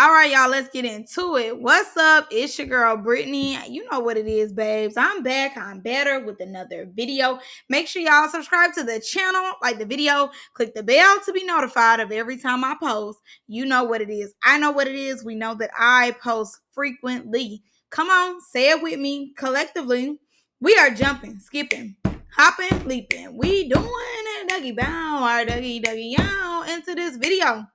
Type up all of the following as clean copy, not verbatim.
All right, y'all, let's get into it. What's up? It's your girl, Brittany. You know what it is, babes. I'm back. I'm better with another video. Make sure y'all subscribe to the channel, like the video, click the bell to be notified of every time I post. You know what it is. I know what it is. We know that I post frequently. Come on, say it with me collectively. We are jumping, skipping, hopping, leaping. We doing it, Dougie bow, or Dougie yow into this video.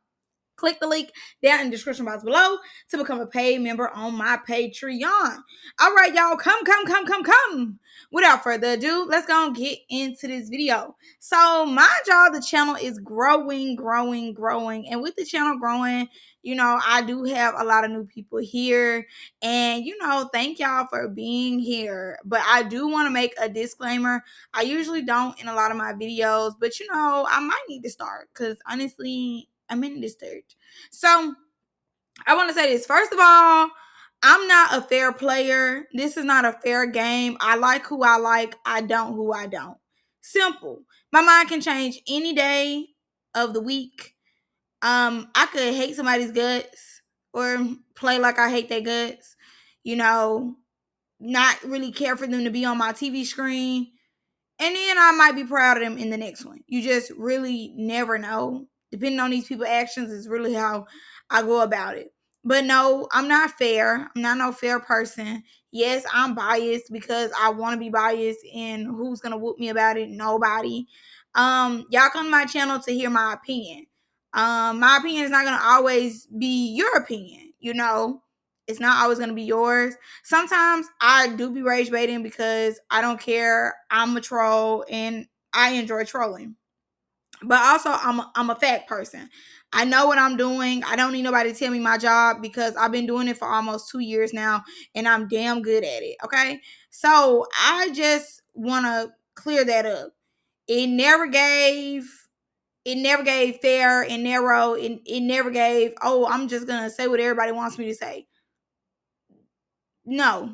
Click the link down in the description box below to become a paid member on my Patreon. All right, y'all, come. Without further ado, let's go and get into this video. So, mind y'all, the channel is growing. And with the channel growing, I do have a lot of new people here. And, thank y'all for being here. But I do want to make a disclaimer. I usually don't in a lot of my videos, but, I might need to start because honestly, I'm in this stage. So I want to say this. First of all, I'm not a fair player. This is not a fair game. I like who I like. I don't who I don't. Simple. My mind can change any day of the week. I could hate somebody's guts or play like I hate their guts. Not really care for them to be on my TV screen. And then I might be proud of them in the next one. You just really never know. Depending on these people's actions is really how I go about it. But no, I'm not fair. I'm not no fair person. Yes, I'm biased because I want to be biased, and who's gonna whoop me about it? Nobody. Y'all come to my channel to hear my opinion. My opinion is not gonna always be your opinion, It's not always gonna be yours. Sometimes I do be rage baiting because I don't care. I'm a troll and I enjoy trolling. But also I'm a fact person. I know what I'm doing. I don't need nobody to tell me my job because I've been doing it for almost 2 years now and I'm damn good at it. Okay. So I just wanna clear that up. It never gave fair and narrow. It never gave, oh, I'm just gonna say what everybody wants me to say. No,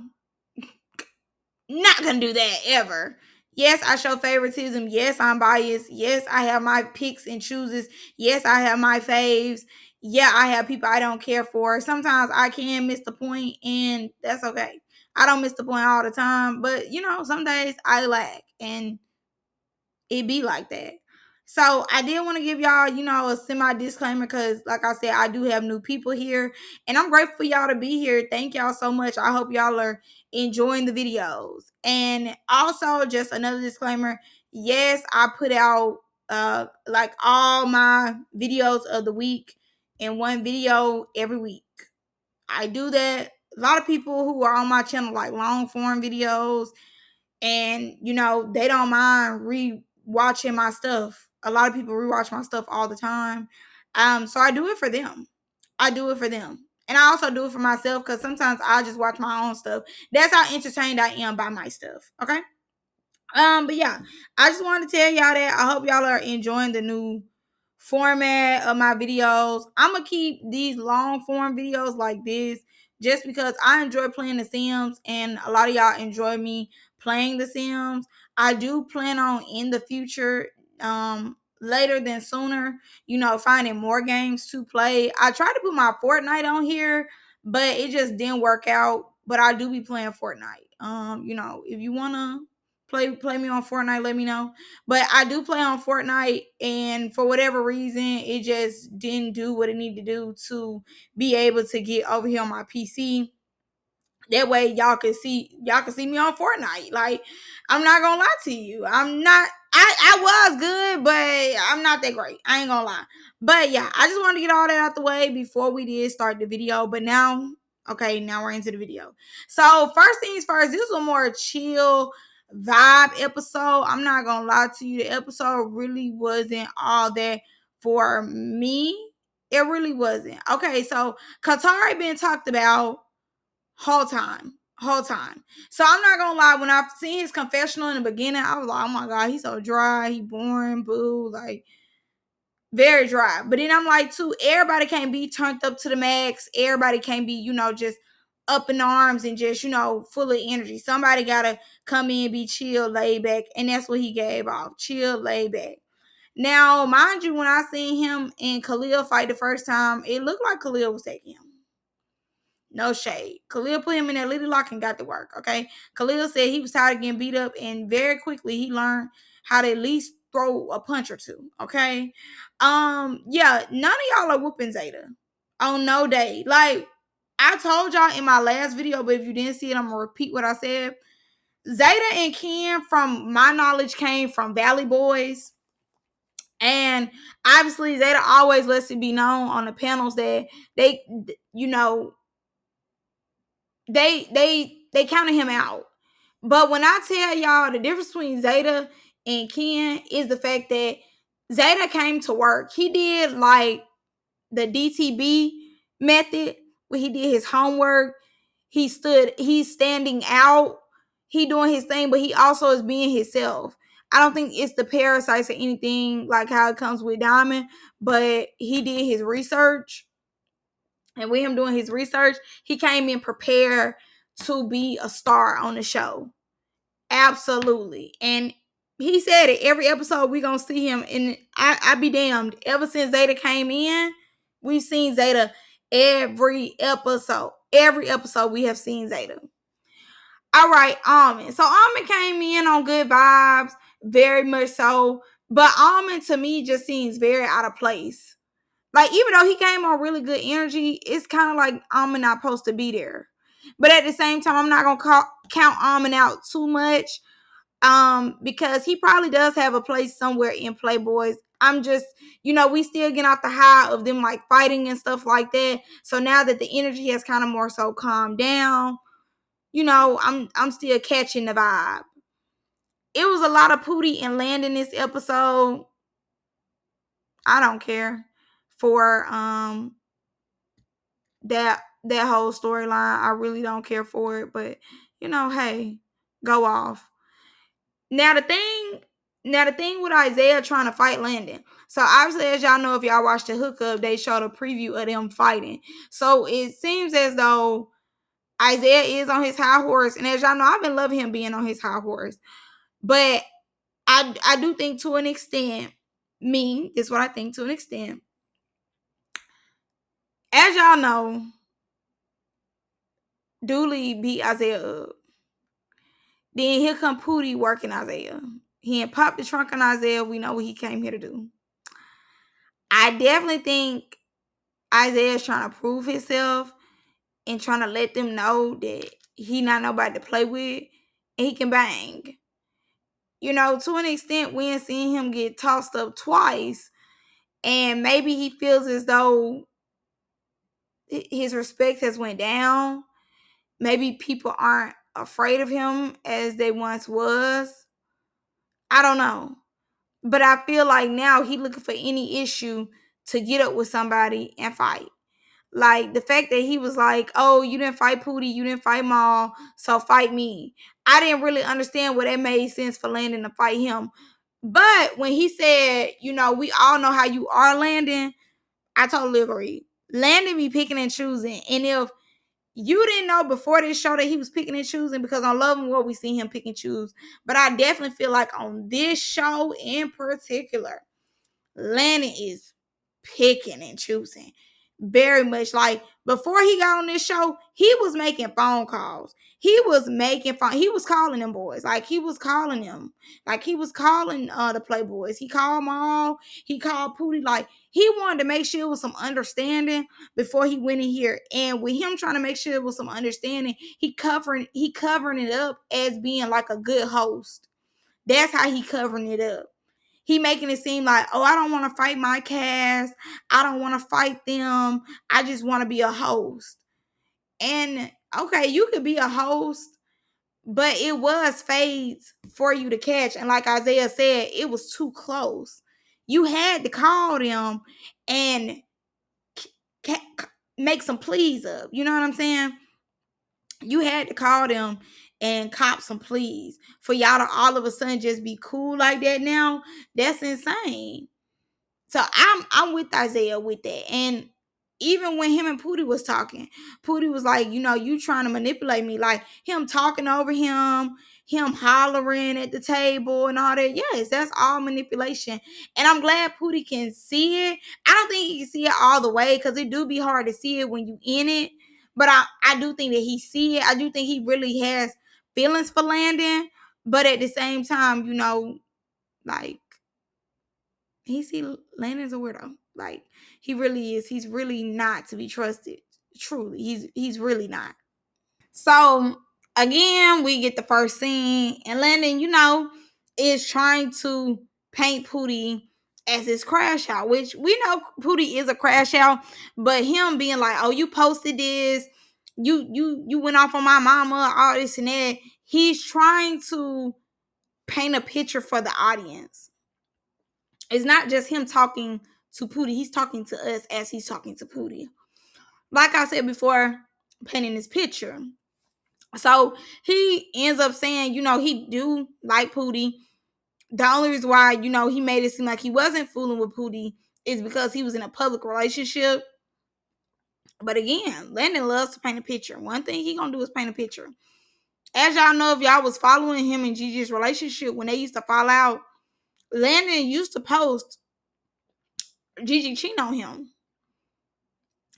not gonna do that ever. Yes, I show favoritism. Yes, I'm biased. Yes, I have my picks and chooses. Yes, I have my faves. Yeah, I have people I don't care for. Sometimes I can miss the point, and that's okay. I don't miss the point all the time, but some days I lack, and it be like that. So I did want to give y'all, a semi disclaimer because, like I said, I do have new people here, and I'm grateful for y'all to be here. Thank y'all so much. I hope y'all are enjoying the videos. And also, just another disclaimer: yes, I put out like all my videos of the week in one video every week. I do that. A lot of people who are on my channel like long form videos, and they don't mind re-watching my stuff. A lot of people rewatch my stuff all the time. So I do it for them. And I also do it for myself because sometimes I just watch my own stuff. That's how entertained I am by my stuff. Okay. But yeah, I just wanted to tell y'all that I hope y'all are enjoying the new format of my videos. I'm gonna keep these long form videos like this just because I enjoy playing The Sims, and a lot of y'all enjoy me playing The Sims. I do plan on in the future, later than sooner, finding more games to play. I tried to put my Fortnite on here, but it just didn't work out. But I do be playing Fortnite. If you wanna play me on Fortnite, let me know. But I do play on Fortnite, and for whatever reason, it just didn't do what it needed to do to be able to get over here on my PC. That way y'all can see me on Fortnite. Like, I'm not gonna lie to you. I was good, but I'm not that great. I ain't gonna lie. But yeah, I just wanted to get all that out the way before we did start the video. But now, okay, now we're into the video. So first things first, this was a more chill vibe episode. I'm not gonna lie to you. The episode really wasn't all that for me. It really wasn't. Okay, so Qatara been talked about whole time. So I'm not gonna lie, when I've seen his confessional in the beginning, I was like, oh my god, he's so dry, he boring, boo, like very dry. But then I'm like, too, everybody can't be turned up to the max. Everybody can't be, just up in arms and just, full of energy. Somebody gotta come in, be chill, laid back, and that's what he gave off. Chill, laid back. Now, mind you, when I seen him and Khalil fight the first time, it looked like Khalil was taking him. No shade. Khalil put him in that little lock and got to work. Okay. Khalil said he was tired of getting beat up, and very quickly he learned how to at least throw a punch or two. Okay. Yeah, none of y'all are whooping Zayduh on no day. Like I told y'all in my last video, but if you didn't see it, I'm gonna repeat what I said. Zayduh and Ken, from my knowledge, came from Valley Boys. And obviously, Zayduh always lets it be known on the panels that they, you know, they counted him out. But when I tell y'all the difference between Zayduh and Ken is the fact that Zayduh came to work. He did like the DTB method where he did his homework. He's standing out. He doing his thing, but he also is being himself. I don't think it's the parasites or anything like how it comes with Diamond, but he did his research. And with him doing his research, he came in prepared to be a star on the show. Absolutely. And he said it every episode we gonna see him. And I be damned. Ever since Zayduh came in, we've seen Zayduh every episode. Every episode we have seen Zayduh. All right, Almond. So Almond came in on good vibes, very much so. But Almond to me just seems very out of place. Like, even though he came on really good energy, it's kind of like Almond not supposed to be there. But at the same time, I'm not gonna count Almond out too much. Because he probably does have a place somewhere in Playboys. I'm just, we still getting off the high of them like fighting and stuff like that. So now that the energy has kind of more so calmed down, I'm still catching the vibe. It was a lot of Pootie and Landon this episode. I don't care for that whole storyline. I really don't care for it, but hey, go off. Now the thing with Isaiah trying to fight Landon. So obviously, as y'all know, if y'all watched the hookup, they showed a preview of them fighting. So it seems as though Isaiah is on his high horse, and as y'all know, I've been loving him being on his high horse. But I do think to an extent, is what I think to an extent. As y'all know, Dooley beat Isaiah up. Then here come Pootie working Isaiah. He had popped the trunk on Isaiah. We know what he came here to do. I definitely think Isaiah's trying to prove himself and trying to let them know that he not nobody to play with and he can bang. To an extent, we ain't seen him get tossed up twice, and maybe he feels as though his respect has went down. Maybe people aren't afraid of him as they once was. I don't know. But I feel like now he looking for any issue to get up with somebody and fight. Like the fact that he was like, oh, you didn't fight Pootie, you didn't fight Maul, so fight me. I didn't really understand what that made sense for Landon to fight him. But when he said, we all know how you are, Landon, I totally agree. Landon be picking and choosing. And if you didn't know before this show that he was picking and choosing, because on Love and War we see him pick and choose. But I definitely feel like on this show in particular, Landon is picking and choosing. Very much like before he got on this show, he was making phone calls. He was calling them boys. Like he was calling them. Like he was calling the Playboys. He called Maul. He called Pootie. Like he wanted to make sure it was some understanding before he went in here. And with him trying to make sure it was some understanding, he covering it up as being like a good host. That's how he covering it up. He making it seem like, oh, I don't want to fight my cast. I don't want to fight them. I just want to be a host. And okay, you could be a host, but it was fades for you to catch. And like Isaiah said, it was too close. You had to call them and make some pleas up. You know what I'm saying? You had to call them and cop some pleas for y'all to all of a sudden just be cool like that now. That's insane. So I'm with Isaiah with that. And even when him and Pootie was talking, Pootie was like, you trying to manipulate me. Like him talking over him hollering at the table and all that. Yes, that's all manipulation. And I'm glad Pootie can see it. I don't think he can see it all the way because it do be hard to see it when you in it. But I do think that he see it. I do think he really has feelings for Landon. But at the same time, like he see Landon's a weirdo. Like he really is. He's really not to be trusted. Truly, he's really not. So again, we get the first scene, and Landon, is trying to paint Pootie as his crash out, which we know Pootie is a crash out, but him being like, "Oh, you posted this, you went off on my mama, all this and that." He's trying to paint a picture for the audience. It's not just him talking to Pootie; he's talking to us as he's talking to Pootie. Like I said before, painting this picture. So he ends up saying, he do like Pootie. The only reason why, he made it seem like he wasn't fooling with Pootie is because he was in a public relationship. But again, Landon loves to paint a picture. One thing he gonna do is paint a picture. As y'all know, if y'all was following him and Gigi's relationship when they used to fall out, Landon used to post Gigi cheating on him.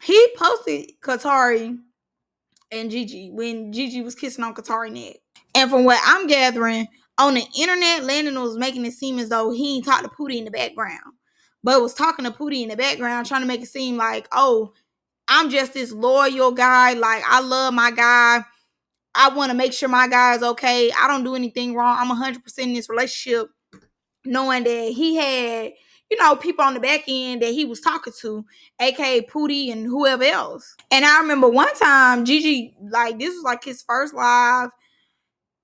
He posted Qatari and Gigi when Gigi was kissing on Qatari neck. And from what I'm gathering, on the internet, Landon was making it seem as though he ain't talked to Pootie in the background, but was talking to Pootie in the background, trying to make it seem like, oh, I'm just this loyal guy. Like, I love my guy. I want to make sure my guy is okay. I don't do anything wrong. I'm 100% in this relationship, knowing that he had, people on the back end that he was talking to, aka Pootie and whoever else. And I remember one time, Gigi, like, this was like his first live.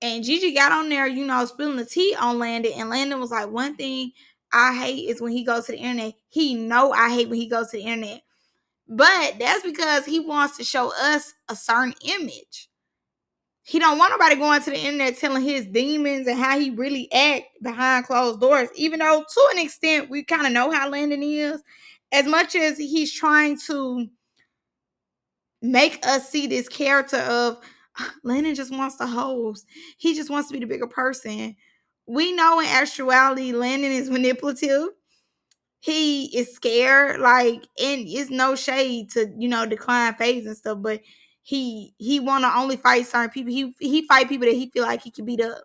And Gigi got on there, spilling the tea on Landon. And Landon was like, one thing I hate is when he goes to the internet. He know I hate when he goes to the internet. But that's because he wants to show us a certain image. He don't want nobody going to the internet telling his demons and how he really act behind closed doors. Even though, to an extent, we kind of know how Landon is. As much as he's trying to make us see this character of Landon just wants to host. He just wants to be the bigger person. We know in actuality, Landon is manipulative. He is scared, like, and it's no shade to, decline phase and stuff, but he want to only fight certain people. He fight people that he feel like he can beat up.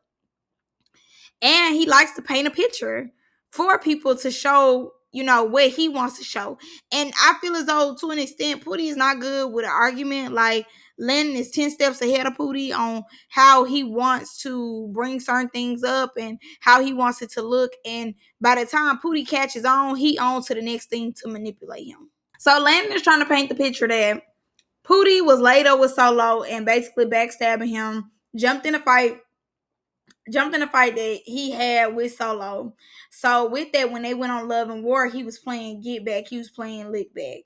And he likes to paint a picture for people to show, what he wants to show. And I feel as though, to an extent, Pootie is not good with an argument. Like, Landon is 10 steps ahead of Pootie on how he wants to bring certain things up and how he wants it to look. And by the time Pootie catches on, he on to the next thing to manipulate him. So Landon is trying to paint the picture that Pootie was laid up with Solo and basically backstabbing him, jumped in a fight that he had with Solo. So with that, when they went on Love and War, he was playing Get Back. He was playing Lick Back.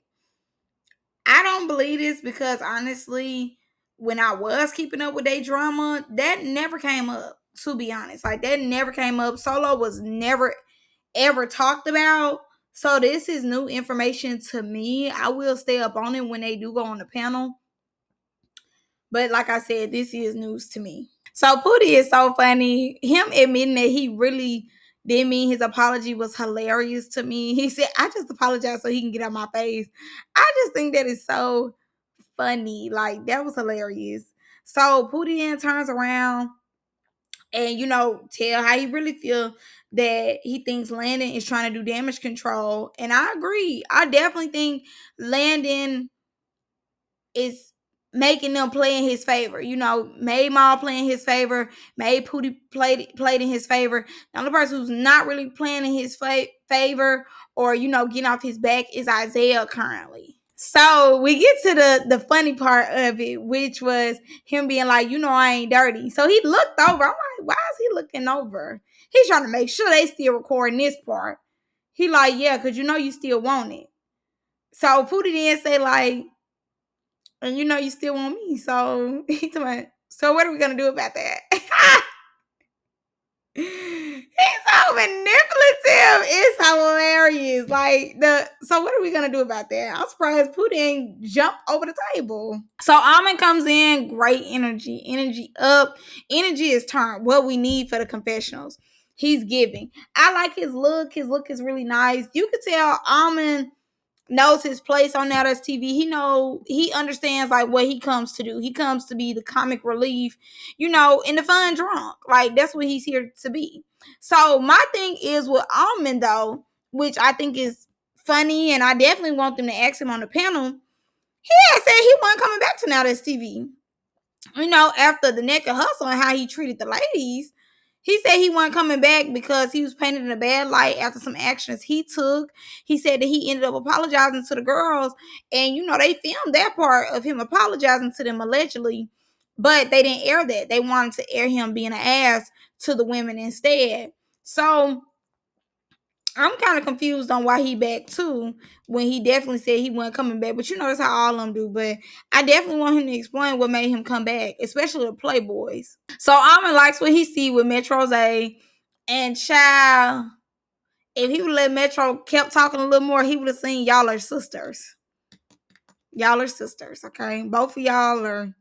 I don't believe this because honestly, when I was keeping up with their drama, that never came up, to be honest. Like, that never came up. Solo was never ever talked about. So this is new information to me. I will stay up on it when they do go on the panel. But like I said, this is news to me. So Pootie is so funny. Him admitting that he really didn't mean his apology was hilarious to me. He said, I just apologize so he can get out my face. I just think that is so funny. Like, that was hilarious. So Pootie then turns around and, tell how he really feel that he thinks Landon is trying to do damage control. And I agree. I definitely think Landon is making them play in his favor. Made Maul play in his favor. Made Pootie played in his favor. The only person who's not really playing in his favor or, getting off his back is Isaiah currently. So we get to the funny part of it, which was him being like, I ain't dirty. So he looked over. I'm like, why is he looking over? He's trying to make sure they still recording this part. He like, yeah, because you still want it. So Pootie then say like, and you still want me. So he told me, so what are we gonna do about that? He's so manipulative. It's hilarious. Like, so what are we gonna do about that? I'm surprised Pootie ain't jump over the table. So Almond comes in, great energy up. Energy is turned. What we need for the confessionals. He's giving. I like his look. His look is really nice. You could tell Almond knows his place on Now That's TV. He understands like what he comes to do. He comes to be the comic relief, in the fun drunk. Like that's what he's here to be. So my thing is with Almond though, which I think is funny, and I definitely want them to ask him on the panel. He had said he wasn't coming back to Now That's TV. After the Naked Hustle and how he treated the ladies, he said he wasn't coming back because he was painted in a bad light after some actions he took. He said that he ended up apologizing to the girls, and they filmed that part of him apologizing to them allegedly, but they didn't air that. They wanted to air him being an ass to the women instead. So I'm kind of confused on why he back too, when he definitely said he wasn't coming back. But that's how all of them do. But I definitely want him to explain what made him come back, especially the Playboys. So Almond likes what he see with Metro's A, and child, if he would let Metro kept talking a little more, he would have seen y'all are sisters. Y'all are sisters, okay? Both of y'all are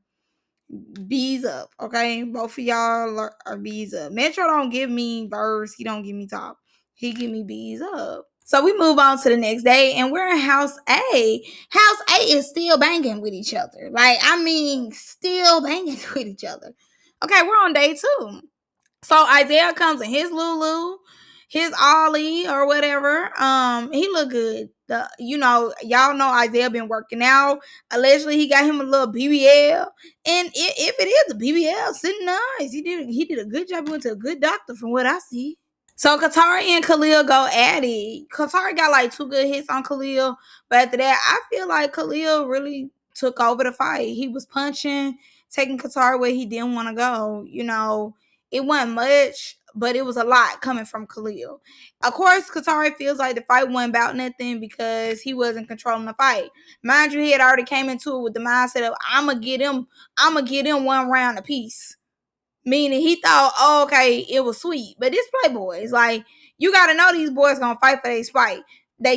bees up, okay? Both of y'all are bees up. Metro don't give me verse. He don't give me top. He give me bees up. So we move on to the next day, and we're in House A. House A is still banging with each other. Still banging with each other. Okay, we're on day 2. So Isaiah comes in his Lulu, his Ollie or whatever. He look good. Y'all know Isaiah been working out. Allegedly, he got him a little BBL, and if it is a BBL, sitting nice. He did a good job. He went to a good doctor, from what I see. So Qatara and Khalil go at it. Qatara got like 2 good hits on Khalil, but after that, I feel like Khalil really took over the fight. He was punching, taking Qatara where he didn't want to go. It wasn't much, but it was a lot coming from Khalil. Of course, Qatara feels like the fight wasn't about nothing because he wasn't controlling the fight. Mind you, he had already came into it with the mindset of I'ma get him 1 round apiece. Meaning he thought, oh, okay, it was sweet. But this Playboys, like, you gotta know these boys gonna fight for they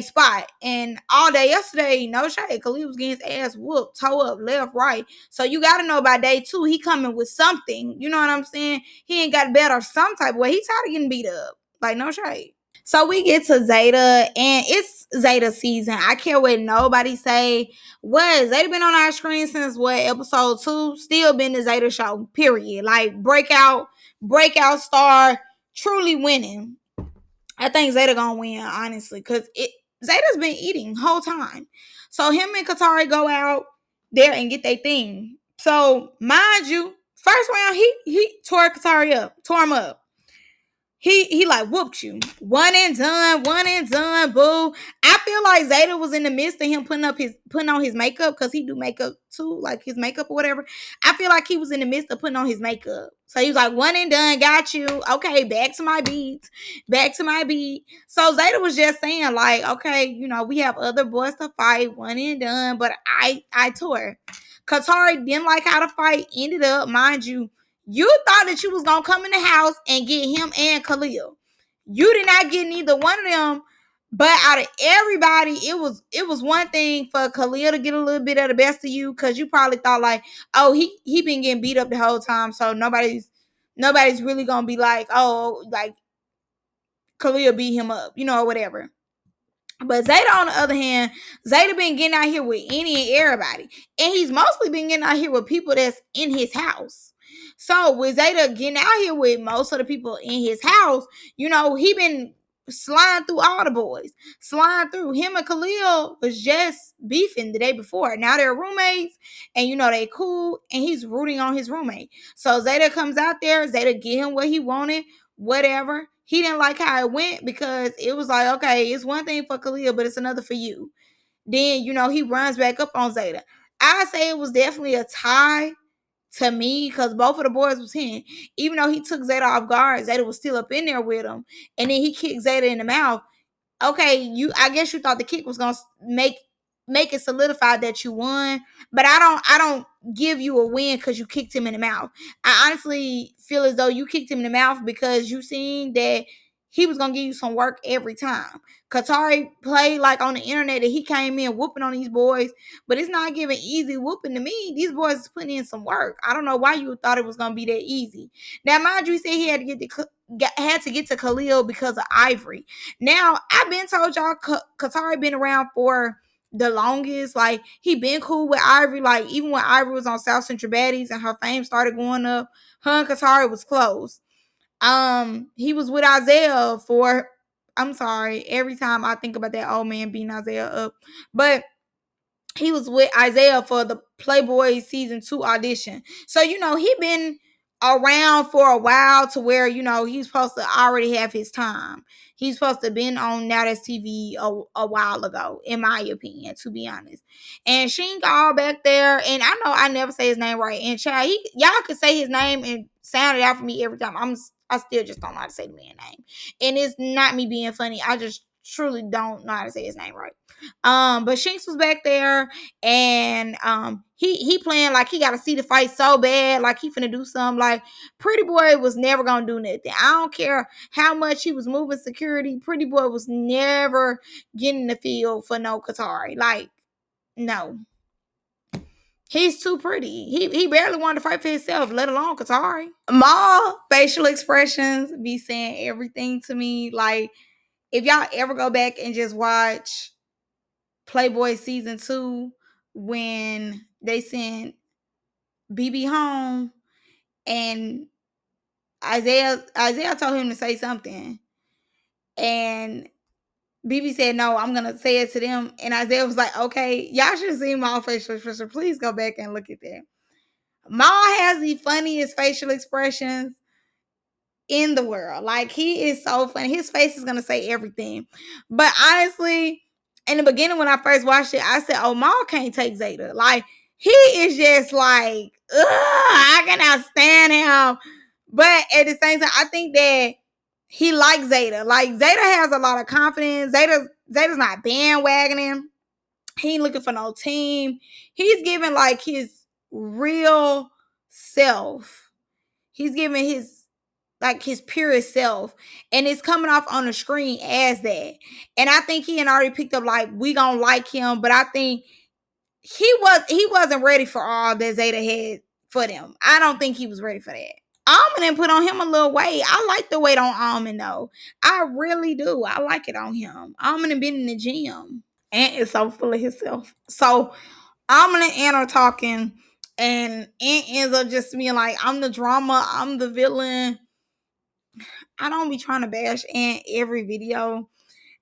spot. And all day yesterday, no shade, Khalil was getting his ass whooped, toe up, left, right. So you gotta know by day 2, he coming with something. You know what I'm saying? He ain't got better some type of way. He tired of getting beat up. Like, no shade. So we get to zayduh, and it's zayduh season. I can't wait. Nobody say what. Zayduh been on our screen since what, episode 2? Still been the zayduh show. Period. Like breakout star, truly winning. I think zayduh gonna win, honestly, because zayduh's been eating whole time. So him and Qatari go out there and get their thing. So mind you, first round he tore him up. He like whooped you. One and done, boo. I feel like zayduh was in the midst of him putting on his makeup, because he do makeup too, like his makeup or whatever. I feel like he was in the midst of putting on his makeup. So he was like, one and done, got you. Okay, back to my beat. So zayduh was just saying, like, okay, we have other boys to fight, one and done, but I tore. Qatari didn't like how the fight ended up, mind you. You thought that you was gonna come in the house and get him and Khalil. You did not get neither one of them. But out of everybody, it was one thing for Khalil to get a little bit of the best of you, because you probably thought like, oh, he been getting beat up the whole time, so nobody's really gonna be like, oh, like Khalil beat him up, or whatever. But zayduh, on the other hand, zayduh been getting out here with any and everybody. And he's mostly been getting out here with people that's in his house. So with zayduh getting out here with most of the people in his house, he been sliding through all the boys. Sliding through. Him and Khalil was just beefing the day before. Now they're roommates, and they cool, and he's rooting on his roommate. So zayduh comes out there, zayduh get him what he wanted, whatever. He didn't like how it went, because it was like, okay, it's one thing for Khalil, but it's another for you. Then, he runs back up on zayduh. I say it was definitely a tie to me, because both of the boys was hitting. Even though he took zayduh off guard, zayduh was still up in there with him. And then he kicked zayduh in the mouth. Okay, I guess you thought the kick was gonna make it solidify that you won, but I don't give you a win because you kicked him in the mouth. I honestly feel as though you kicked him in the mouth because you seen that he was gonna give you some work every time. Qatari played like on the internet that he came in whooping on these boys, but it's not giving easy whooping to me. These boys is putting in some work. I don't know why you thought it was gonna be that easy. Now, mind you, he said he had to get to Khalil because of Ivory. Now, I've been told y'all Qatari been around for the longest. Like, he been cool with Ivory. Like, even when Ivory was on South Central Baddies and her fame started going up, her and Qatara was close. He was with Isaiah for, I'm sorry, every time I think about that old man beating Isaiah up, but he was with Isaiah for the Playboys season 2 audition. So, he been around for a while to where, he's supposed to already have his time. He's supposed to have been on Now That's TV a while ago, in my opinion, to be honest. And Sheen got all back there, and I know I never say his name right. And child, y'all could say his name and sound it out for me every time. I still just don't know how to say the man's name. And it's not me being funny. I just truly don't know how to say his name right. But Shinx was back there, and he playing like he got to see the fight so bad, like he finna do something. Like, Pretty Boy was never gonna do nothing. I don't care how much he was moving security. Pretty Boy was never getting the field for no Qatari. Like, no. He's too pretty. He barely wanted to fight for himself, let alone Qatari. Maul facial expressions be saying everything to me. Like, if y'all ever go back and just watch Playboy season 2, when they sent BB home and Isaiah told him to say something, and BB said, no, I'm gonna say it to them, and Isaiah was like, okay, y'all should have seen my facial expression. Please go back and look at that. Maul has the funniest facial expressions in the world. Like, he is so funny. His face is gonna say everything. But honestly, in the beginning when I first watched it, I said, oh, Maul can't take Zayduh. Like, he is just like, ugh, I cannot stand him. But at the same time, I think that he likes Zayduh. Like, Zayduh has a lot of confidence. Zayduh's not bandwagoning. He ain't looking for no team. He's giving like his real self. He's giving his purest self, and it's coming off on the screen as that. And I think he had already picked up, like, we gonna like him, but I think he wasn't ready for all that Zayduh had for them. I don't think he was ready for that. Almond and put on him a little weight. I like the weight on Almond though. I really do. I like it on him. Almond and been in the gym. Ant is so full of himself. So Almond and Ant are talking, and Ant ends up just being like, I'm the drama, I'm the villain. I don't be trying to bash Ant every video,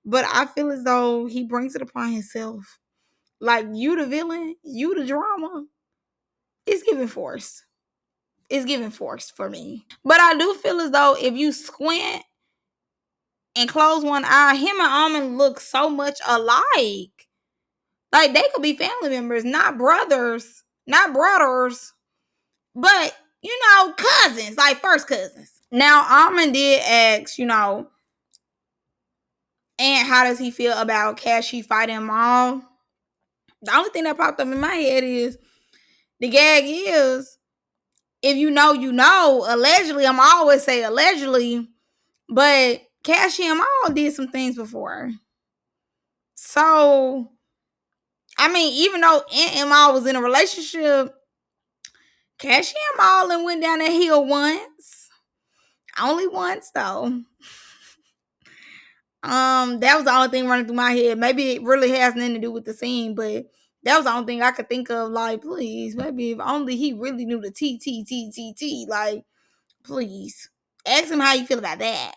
but I feel as though he brings it upon himself. Like, you the villain, you the drama. It's giving force. It's giving force for me. But I do feel as though if you squint and close one eye, him and Almond look so much alike. Like, they could be family members, not brothers, but cousins, like first cousins. Now, Almond did ask, and how does he feel about Cashy fighting Maul? The only thing that popped up in my head is, the gag is, if you know, allegedly, I'm always say allegedly, but Cashy and Maul did some things before. So, I mean, even though Ant and Maul was in a relationship, Cashy and Maul went down that hill once. Only once, though. That was the only thing running through my head. Maybe it really has nothing to do with the scene, but that was the only thing I could think of. Like, please, maybe if only he really knew the T. Like, please, ask him how you feel about that.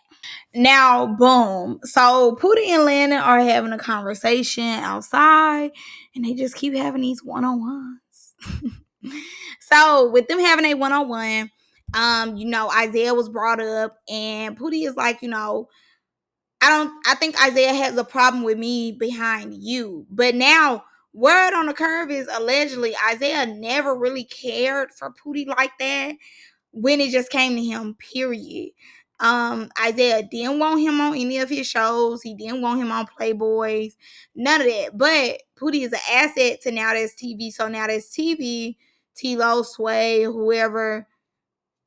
Now, boom. So Pootie and Landon are having a conversation outside, and they just keep having these one-on-ones. So with them having a one-on-one, Isaiah was brought up, and Pootie is like, I think Isaiah has a problem with me behind you. But now, word on the curve is, allegedly, Isaiah never really cared for Pootie like that when it just came to him, period. Isaiah didn't want him on any of his shows. He didn't want him on Playboys. None of that. But Pootie is an asset to Now That's TV. So Now That's TV, T-Lo, Sway, whoever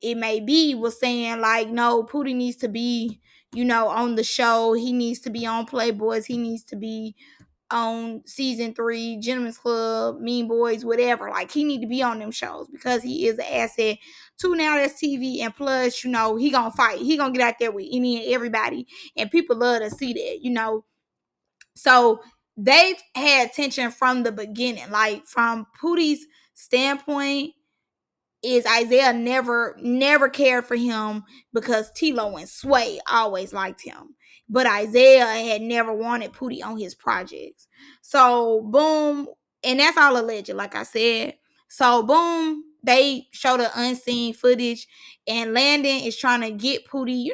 it may be, was saying, like, no, Pootie needs to be, on the show. He needs to be on Playboys. He needs to be on season 3, Gentlemen's Club, Mean Boys, whatever. Like, he need to be on them shows because he is an asset to Now That's TV. And plus, he gonna fight. He gonna get out there with any and everybody. And people love to see that, So they've had tension from the beginning. Like from Pootie's standpoint, is Isaiah never cared for him because Tilo and Sway always liked him. But Isaiah had never wanted Pootie on his projects. So boom, and that's all alleged, like I said. So boom, they show the unseen footage, and Landon is trying to get Pootie,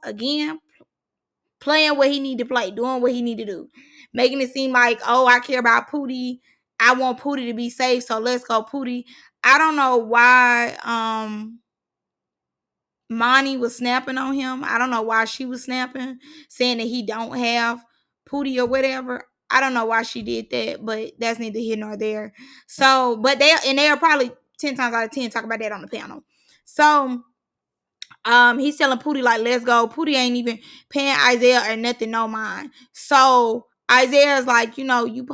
again, playing what he need to play, doing what he need to do, making it seem like, oh, I care about Pootie. I want Pootie to be safe, so let's go, Pootie. I don't know why Monty was snapping on him. I don't know why she was snapping, saying that he don't have Pootie or whatever. I don't know why she did that, but that's neither here nor there. So, but they'll probably 10 times out of 10 talk about that on the panel. So he's telling Pootie like, let's go. Pootie ain't even paying Isaiah or nothing, no mind. So Isaiah's like, you like, you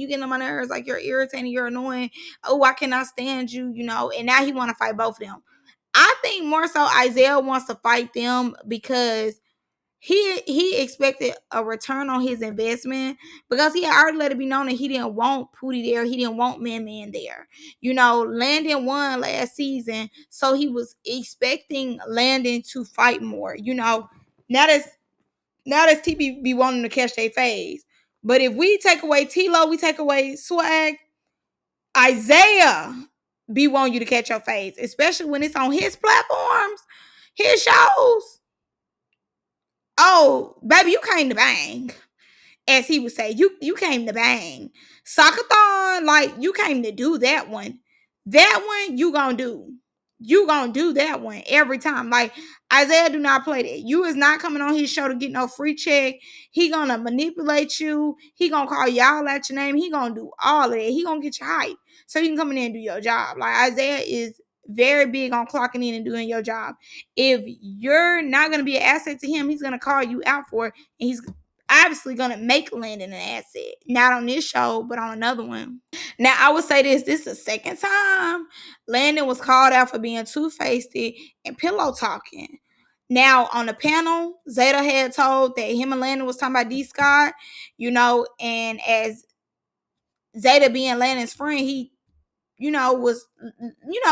getting on my nerves, like you're irritating, you're annoying. Oh, I cannot stand you, and now he want to fight both of them. I think more so Isaiah wants to fight them because he expected a return on his investment, because he had already let it be known that he didn't want Pootie there. He didn't want Man there. Landon won last season, so he was expecting Landon to fight more. Now that's TB be wanting to catch their phase. But if we take away Tilo, we take away Swag, Isaiah be wanting you to catch your phase, especially when it's on his platforms, his shows. Oh, baby, you came to bang. As he would say, you came to bang. Soccerthon, like, you came to do that one. That one, you gonna do. You gonna do that one every time. Like, Isaiah do not play that. You is not coming on his show to get no free check. He gonna manipulate you. He gonna call y'all out your name. He gonna do all of that. He gonna get you hype so you can come in there and do your job. Like, Isaiah is very big on clocking in and doing your job. If you're not gonna be an asset to him, he's gonna call you out for it, and he's obviously gonna make Landon an asset. Not on this show, but on another one. Now, I would say this is the second time Landon was called out for being two-faced and pillow talking. Now, on the panel, Zayduh had told that him and Landon was talking about D. Scott, and as Zayduh being Landon's friend, he was,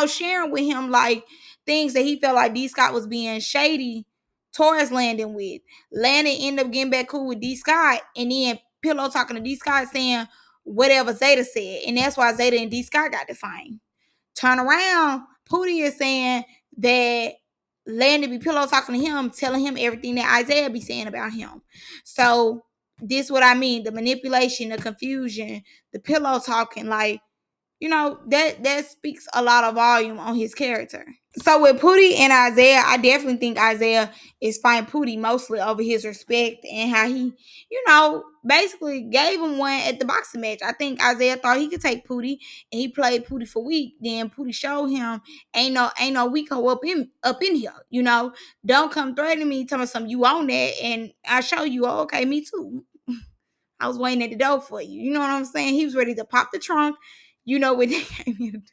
sharing with him like things that he felt like D. Scott was being shady towards Landon with. Landon ended up getting back cool with D. Scott, and then pillow talking to D. Scott saying whatever Zayduh said. And that's why Zayduh and D. Scott got defined. Turn around, Pootie is saying that Landon be pillow talking to him, telling him everything that Isaiah be saying about him. So this what I mean, the manipulation, the confusion, the pillow talking, like, that speaks a lot of volume on his character. So with Pootie and Isaiah, I definitely think Isaiah is fighting Pootie mostly over his respect and how he, basically gave him one at the boxing match. I think Isaiah thought he could take Pootie, and he played Pootie for weak. Then Pootie showed him ain't no weako up in here. Don't come threatening me, tell me something you own that, and I show you. Oh, okay, me too. I was waiting at the door for you. You know what I'm saying? He was ready to pop the trunk. You know what they came here to do.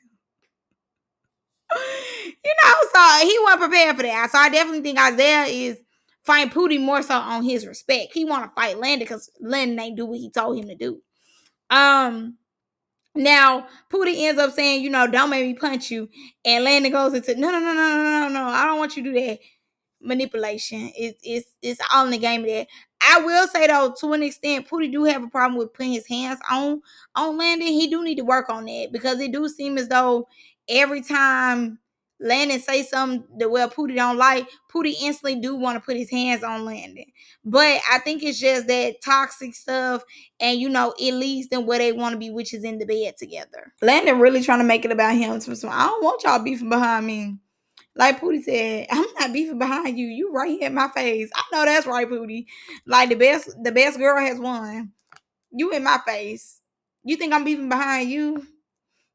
So he wasn't prepared for that. So I definitely think Isaiah is fighting Pootie more so on his respect. He want to fight Landon because Landon ain't do what he told him to do. Now Pootie ends up saying, don't make me punch you, and Landon goes into no, I don't want you to do that. Manipulation. It's all in the game of that. I will say though, to an extent, Pootie do have a problem with putting his hands on Landon. He do need to work on that, because it do seem as though every time Landon say something that Pootie don't like, Pootie instantly do want to put his hands on Landon. But I think it's just that toxic stuff, and it leads them where they want to be, which is in the bed together. Landon really trying to make it about him. So I don't want y'all beefing behind me. Like Pootie said, I'm not beefing behind you. You right here in my face. I know that's right, Pootie. Like the best girl has won. You in my face. You think I'm beefing behind you?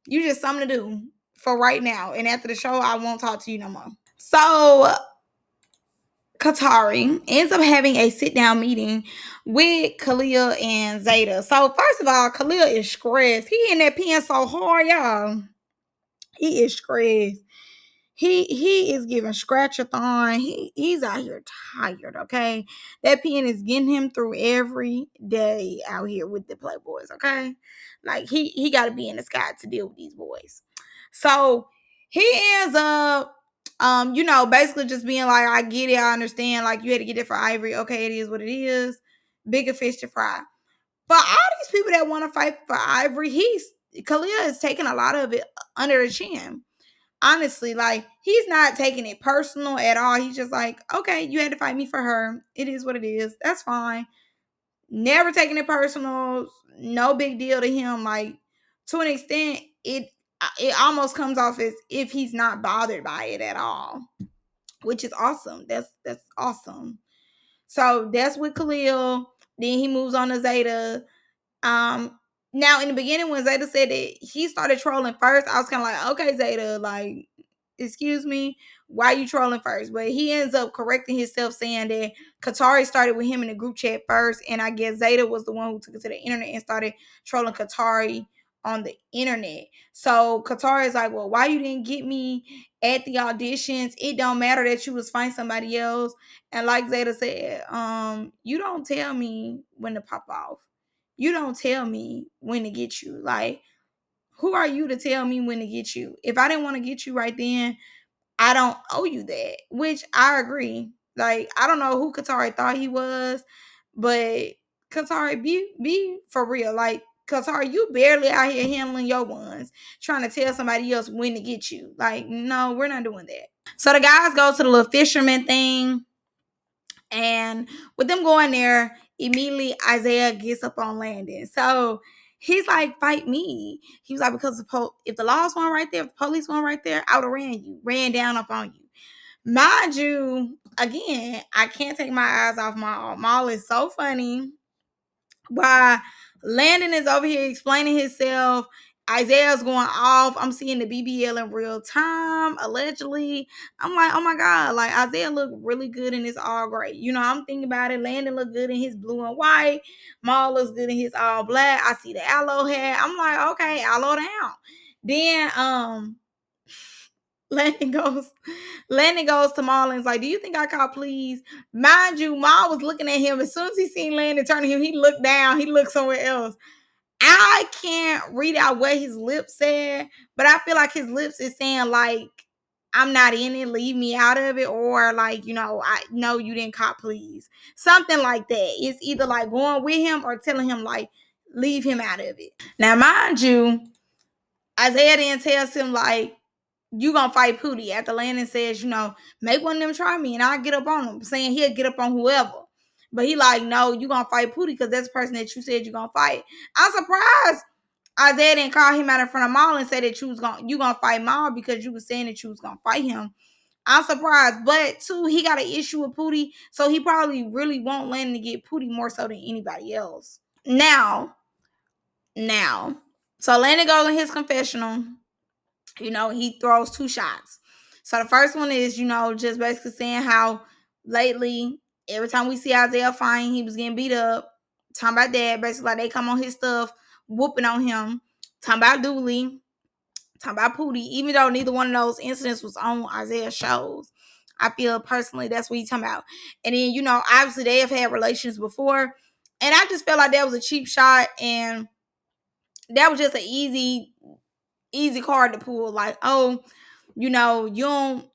You just something to do for right now. And after the show, I won't talk to you no more. So Qatara ends up having a sit-down meeting with Khalil and Zayduh. So first of all, Khalil is stressed. He in that pen so hard, y'all. He is stressed. he is giving scratch-a-thon. He's out here tired, okay? That pen is getting him through every day out here with the Playboys, okay? Like he got to be in the sky to deal with these boys. So he ends up basically just being like, I get it, I understand, like you had to get it for Ivory. Okay, it is what it is. Bigger fish to fry. But all these people that want to fight for Ivory, Khalil is taking a lot of it under the chin. Honestly, like he's not taking it personal at all. He's just like, okay, you had to fight me for her. It is what it is. That's fine. Never taking it personal. No big deal to him. Like to an extent, it almost comes off as if he's not bothered by it at all, which is awesome. That's awesome. So that's with Khalil. Then he moves on to Zayduh. Um, Now in the beginning when Zayduh said that he started trolling first, I was kind of like, okay, Zayduh, like, excuse me, why you trolling first? But he ends up correcting himself, saying that Qatara started with him in the group chat first, and I guess Zayduh was the one who took it to the internet and started trolling Qatara on the internet. So Qatara is like, well, why you didn't get me at the auditions? It don't matter that you was find somebody else. And like Zayduh said, you don't tell me when to pop off. You don't tell me when to get you. Like, who are you to tell me when to get you? If I didn't want to get you right then, I don't owe you that. Which I agree. Like, I don't know who Qatari thought he was, but Qatari, be for real. Like, Qatari, you barely out here handling your ones, trying to tell somebody else when to get you. Like, no, we're not doing that. So the guys go to the little fisherman thing. And with them going there, immediately Isaiah gets up on Landon. So he's like, fight me. He was like, because if the laws weren't right there, if the police weren't right there, I would have ran down up on you. Mind you, again, I can't take my eyes off Maul. Maul is so funny. While Landon is over here explaining himself, Isaiah's going off. I'm seeing the BBL in real time, allegedly. I'm like, oh my God, like Isaiah looked really good in his all gray. I'm thinking about it. Landon looked good in his blue and white. Maul looks good in his all black. I see the aloe hair. I'm like, okay, aloe down. Then Landon goes, Landon goes to Maul and is like, do you think I call please? Mind you, Maul was looking at him. As soon as he seen Landon turn to him, he looked down. He looked somewhere else. I can't read out what his lips said, but I feel like his lips is saying like, I'm not in it, leave me out of it, or like, I know you didn't cop please. Something like that. It's either like going with him or telling him like, leave him out of it. Now, mind you, Isaiah then tells him like, you gonna fight Pootie after Landon says, make one of them try me and I'll get up on him, saying he'll get up on whoever. But he like, no, you gonna fight Pootie because that's the person that you said you gonna fight. I'm surprised Isaiah didn't call him out in front of Maul and say that you gonna fight Maul because you was saying that you was gonna fight him. I'm surprised. But too, he got an issue with Pootie, so he probably really won't Landon to get Pootie more so than anybody else. Now. So Landon goes in his confessional. He throws 2 shots. So the first one is, just basically saying how lately, every time we see Isaiah fighting, he was getting beat up. Talking about that, basically like they come on his stuff, whooping on him. Talking about Dooley. Talking about Pootie. Even though neither one of those incidents was on Isaiah's shows, I feel personally that's what he's talking about. And then, obviously they have had relations before. And I just felt like that was a cheap shot. And that was just an easy card to pull. Like, oh, you want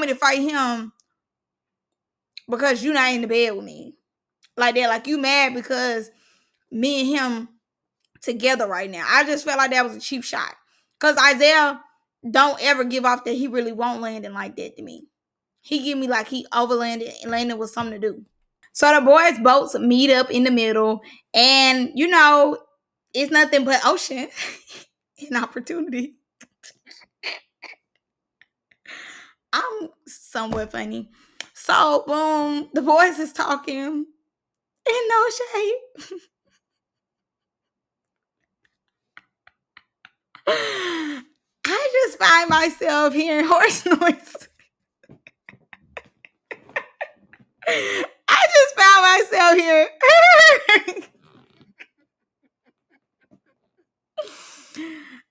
me to fight him because you're not in the bed with me. Like that, like you mad because me and him together right now. I just felt like that was a cheap shot. Because Isaiah don't ever give off that he really won't Landon like that to me. He give me like he overlanded and Landon was something to do. So the boys' boats meet up in the middle, and it's nothing but ocean and opportunity. I'm somewhat funny. So, boom, the boys is talking in no shade. I just find myself hearing horse noise. I just found myself here.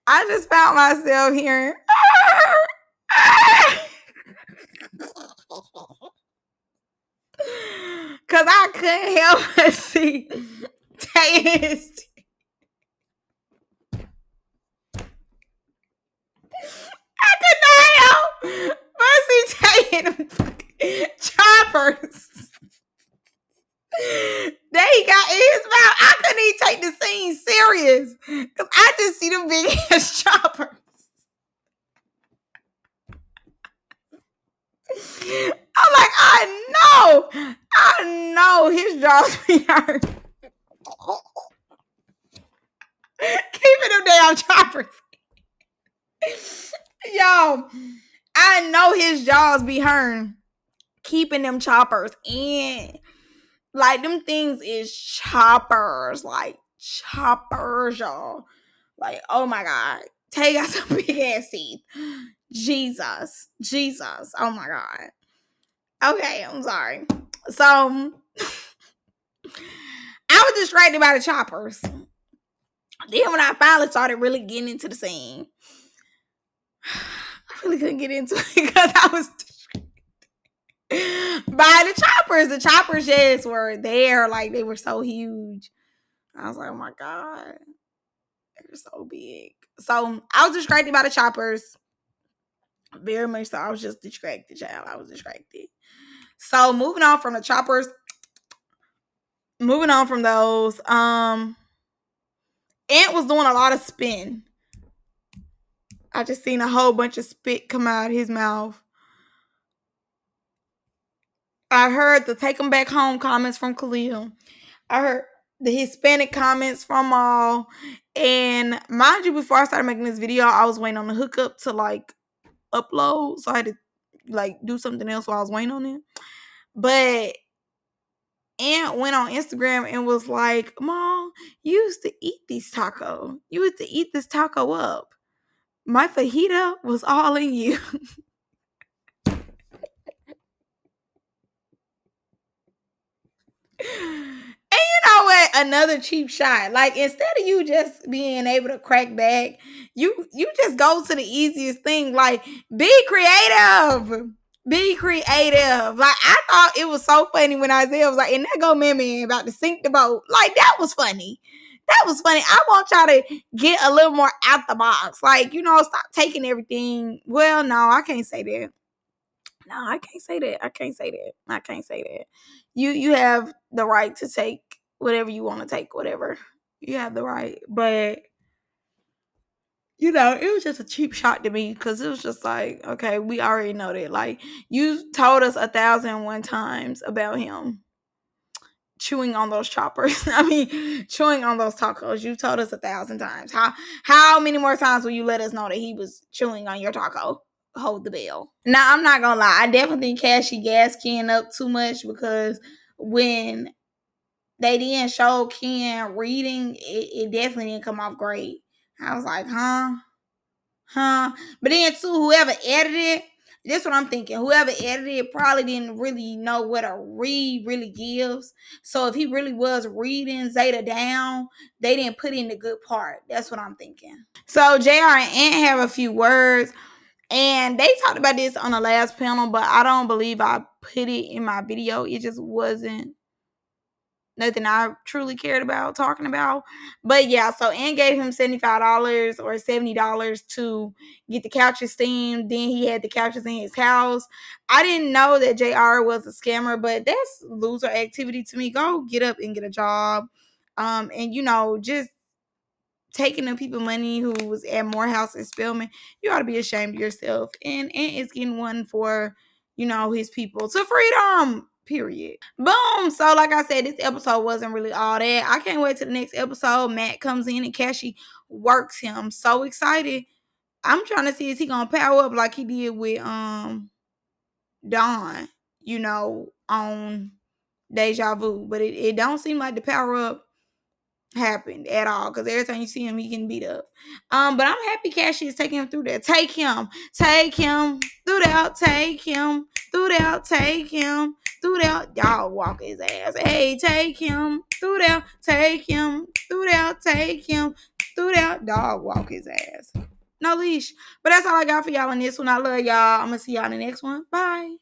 I just found myself hearing. couldn't help but see Tay and his. I could not help but see Tay and them fucking choppers. That he got in his mouth. I couldn't even take the scene serious. Cause I just see them big ass choppers. I'm like, I know his jaws be hurt. Keeping them damn choppers. Yo, I know his jaws be hurting. Keeping them choppers in. Like, them things is choppers. Like, choppers, y'all. Like, oh my God. Tay got some big ass teeth. Jesus. Oh my God. Okay, I'm sorry. So, I was distracted by the choppers. Then when I finally started really getting into the scene, I really couldn't get into it because I was by the choppers. The choppers just were there. Like, they were so huge. I was like, oh my God. They're so big. So I was distracted by the choppers. Very much so. I was just distracted, child. I was distracted. So moving on from the choppers. Moving on from those. Ant was doing a lot of spin. I just seen a whole bunch of spit come out of his mouth. I heard the take him back home comments from Khalil. I heard the Hispanic comments from Maul. And mind you, before I started making this video, I was waiting on the hookup to like upload. So I had to like do something else while I was waiting on it. But Ant went on Instagram and was like, Mom, you used to eat these tacos. You used to eat this taco up. My fajita was all in you. And you know what? Another cheap shot. Like, instead of you just being able to crack back, you just go to the easiest thing. Like, be creative. Be creative. Like, I thought it was so funny when Isaiah was like, and that go man about to sink the boat. Like, that was funny. That was funny. I want y'all to get a little more out the box. Like, you know, stop taking everything. Well, no, I can't say that. No, I can't say that. I can't say that. You have the right to take whatever you want to take, whatever. You have the right. But you know, it was just a cheap shot to me because it was just like, okay, we already know that. Like, you told us 1,001 times about him chewing on those choppers. I mean, chewing on those tacos. You told us 1,000 times. How many more times will you let us know that he was chewing on your taco? Hold the bell. Now, I'm not gonna lie. I definitely think Cassie gas Ken up too much because when they didn't show Ken reading, it definitely didn't come off great. I was like, huh. But then too, whoever edited, that's what I'm thinking. Whoever edited it probably didn't really know what a read really gives. So if he really was reading zayduh down, they didn't put in the good part. That's what I'm thinking. So JR and Ant have a few words. And they talked about this on the last panel, but I don't believe I put it in my video. It just wasn't nothing I truly cared about talking about. But yeah, so Ann gave him $75 or $70 to get the couches steamed. Then he had the couches in his house. I didn't know that JR was a scammer, but that's loser activity to me. Go get up and get a job. And you know, just taking the people money who was at Morehouse and Spelman, you ought to be ashamed of yourself. And Ant is getting one for, you know, his people to freedom. Period. Boom. So, like I said, this episode wasn't really all that. I can't wait to the next episode. Matt comes in and Cassie works him. So excited. I'm trying to see is he gonna power up like he did with Dawn, you know, on Deja Vu. But it don't seem like the power up happened at all because every time you see him he can beat up, but I'm happy Cassie is taking him through that. Take him through that. Take him through that. Dog walk his ass. Hey, take him through that. Take him through that. Dog walk his ass. No leash. But that's all I got for y'all on this one. I love y'all. I'm gonna see y'all in the next one. Bye.